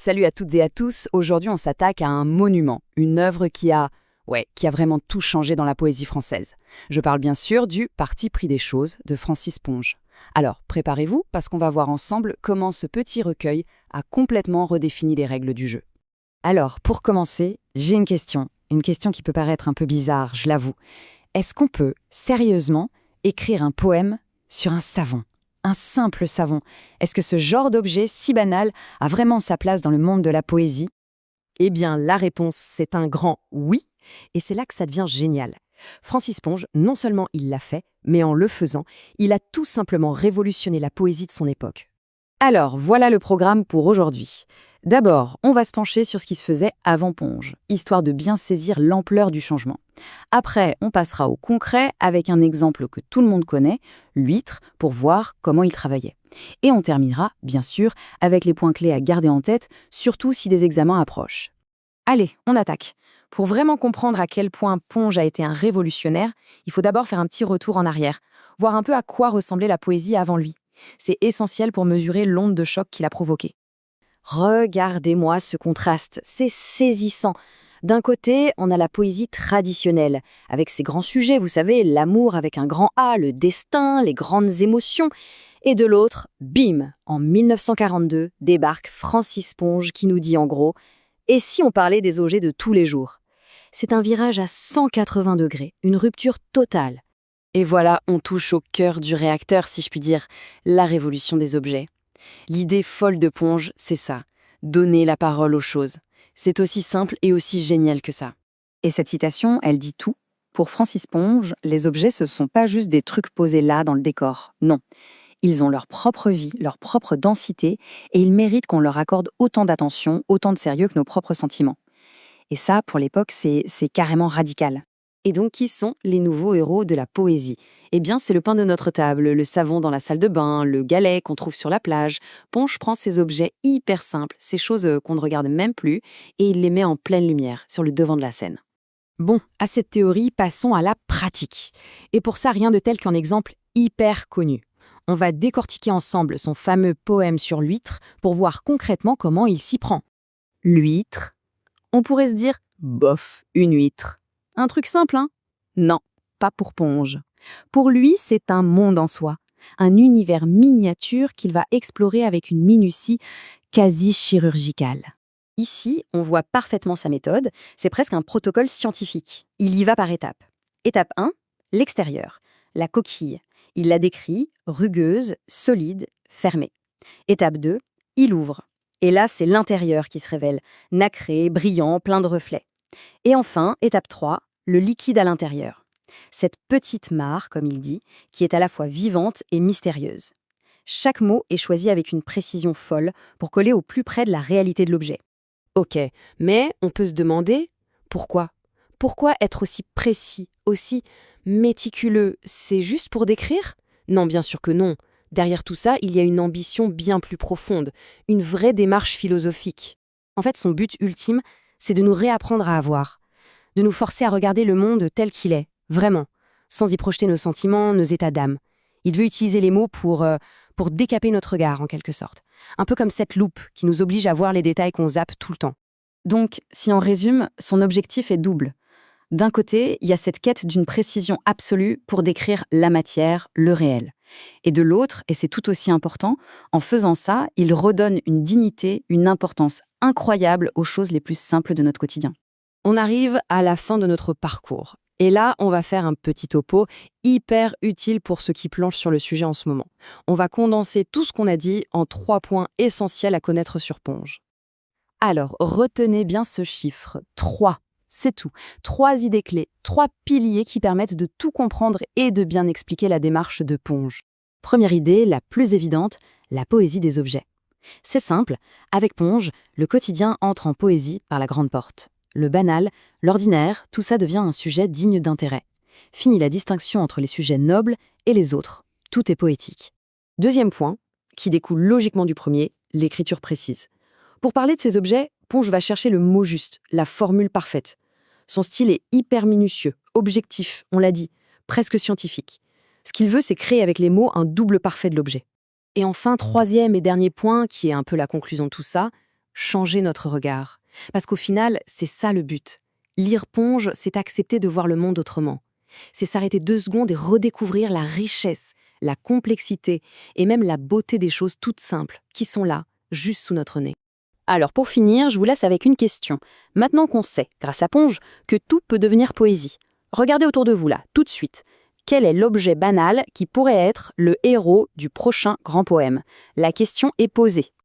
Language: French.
Salut à toutes et à tous, aujourd'hui on s'attaque à un monument, une œuvre qui a vraiment tout changé dans la poésie française. Je parle bien sûr du Parti pris des choses de Francis Ponge. Alors, préparez-vous parce qu'on va voir ensemble comment ce petit recueil a complètement redéfini les règles du jeu. Alors, pour commencer, j'ai une question qui peut paraître un peu bizarre, je l'avoue. Est-ce qu'on peut, sérieusement, écrire un poème sur un savon ? Un simple savon. Est-ce que ce genre d'objet si banal a vraiment sa place dans le monde de la poésie ? Eh bien, la réponse, c'est un grand oui, et c'est là que ça devient génial. Francis Ponge, non seulement il l'a fait, mais en le faisant, il a tout simplement révolutionné la poésie de son époque. Alors, voilà le programme pour aujourd'hui. D'abord, on va se pencher sur ce qui se faisait avant Ponge, histoire de bien saisir l'ampleur du changement. Après, on passera au concret avec un exemple que tout le monde connaît, l'huître, pour voir comment il travaillait. Et on terminera, bien sûr, avec les points clés à garder en tête, surtout si des examens approchent. Allez, on attaque. Pour vraiment comprendre à quel point Ponge a été un révolutionnaire, il faut d'abord faire un petit retour en arrière, voir un peu à quoi ressemblait la poésie avant lui. C'est essentiel pour mesurer l'onde de choc qu'il a provoquée. Regardez-moi ce contraste, c'est saisissant. D'un côté, on a la poésie traditionnelle, avec ses grands sujets, vous savez, l'amour avec un grand A, le destin, les grandes émotions. Et de l'autre, bim, en 1942, débarque Francis Ponge qui nous dit en gros « Et si on parlait des objets de tous les jours ?» C'est un virage à 180 degrés, une rupture totale. Et voilà, on touche au cœur du réacteur, si je puis dire, la révolution des objets. L'idée folle de Ponge, c'est ça, donner la parole aux choses. C'est aussi simple et aussi génial que ça. Et cette citation, elle dit tout. Pour Francis Ponge, les objets, ce ne sont pas juste des trucs posés là dans le décor. Non. Ils ont leur propre vie, leur propre densité, et ils méritent qu'on leur accorde autant d'attention, autant de sérieux que nos propres sentiments. Et ça, pour l'époque, c'est carrément radical. Et donc, qui sont les nouveaux héros de la poésie ? Eh bien, c'est le pain de notre table, le savon dans la salle de bain, le galet qu'on trouve sur la plage. Ponge prend ces objets hyper simples, ces choses qu'on ne regarde même plus, et il les met en pleine lumière, sur le devant de la scène. Bon, à cette théorie, passons à la pratique. Et pour ça, rien de tel qu'un exemple hyper connu. On va décortiquer ensemble son fameux poème sur l'huître pour voir concrètement comment il s'y prend. L'huître. On pourrait se dire, bof, une huître. Un truc simple, hein ? Non, pas pour Ponge. Pour lui, c'est un monde en soi, un univers miniature qu'il va explorer avec une minutie quasi chirurgicale. Ici, on voit parfaitement sa méthode, c'est presque un protocole scientifique. Il y va par étapes. Étape 1, l'extérieur, la coquille. Il la décrit, rugueuse, solide, fermée. Étape 2, il ouvre. Et là, c'est l'intérieur qui se révèle, nacré, brillant, plein de reflets. Et enfin, étape 3, le liquide à l'intérieur. Cette petite mare, comme il dit, qui est à la fois vivante et mystérieuse. Chaque mot est choisi avec une précision folle pour coller au plus près de la réalité de l'objet. Ok, mais on peut se demander pourquoi ? Pourquoi être aussi précis, aussi méticuleux ? C'est juste pour décrire ? Non, bien sûr que non. Derrière tout ça, il y a une ambition bien plus profonde, une vraie démarche philosophique. En fait, son but ultime, c'est de nous réapprendre à avoir, de nous forcer à regarder le monde tel qu'il est, vraiment, sans y projeter nos sentiments, nos états d'âme. Il veut utiliser les mots pour décaper notre regard, en quelque sorte. Un peu comme cette loupe qui nous oblige à voir les détails qu'on zappe tout le temps. Donc, si on résume, son objectif est double. D'un côté, il y a cette quête d'une précision absolue pour décrire la matière, le réel. Et de l'autre, et c'est tout aussi important, en faisant ça, il redonne une dignité, une importance incroyable aux choses les plus simples de notre quotidien. On arrive à la fin de notre parcours. Et là, on va faire un petit topo hyper utile pour ceux qui planchent sur le sujet en ce moment. On va condenser tout ce qu'on a dit en 3 points essentiels à connaître sur Ponge. Alors, retenez bien ce chiffre, 3. C'est tout. 3 idées clés, 3 piliers qui permettent de tout comprendre et de bien expliquer la démarche de Ponge. Première idée, la plus évidente, la poésie des objets. C'est simple, avec Ponge, le quotidien entre en poésie par la grande porte. Le banal, l'ordinaire, tout ça devient un sujet digne d'intérêt. Fini la distinction entre les sujets nobles et les autres. Tout est poétique. Deuxième point, qui découle logiquement du premier, l'écriture précise. Pour parler de ces objets, Ponge va chercher le mot juste, la formule parfaite. Son style est hyper minutieux, objectif, on l'a dit, presque scientifique. Ce qu'il veut, c'est créer avec les mots un double parfait de l'objet. Et enfin, troisième et dernier point, qui est un peu la conclusion de tout ça, changer notre regard. Parce qu'au final, c'est ça le but. Lire Ponge, c'est accepter de voir le monde autrement. C'est s'arrêter 2 secondes et redécouvrir la richesse, la complexité et même la beauté des choses toutes simples qui sont là, juste sous notre nez. Alors pour finir, je vous laisse avec une question. Maintenant qu'on sait, grâce à Ponge, que tout peut devenir poésie, regardez autour de vous là, tout de suite. Quel est l'objet banal qui pourrait être le héros du prochain grand poème? La question est posée.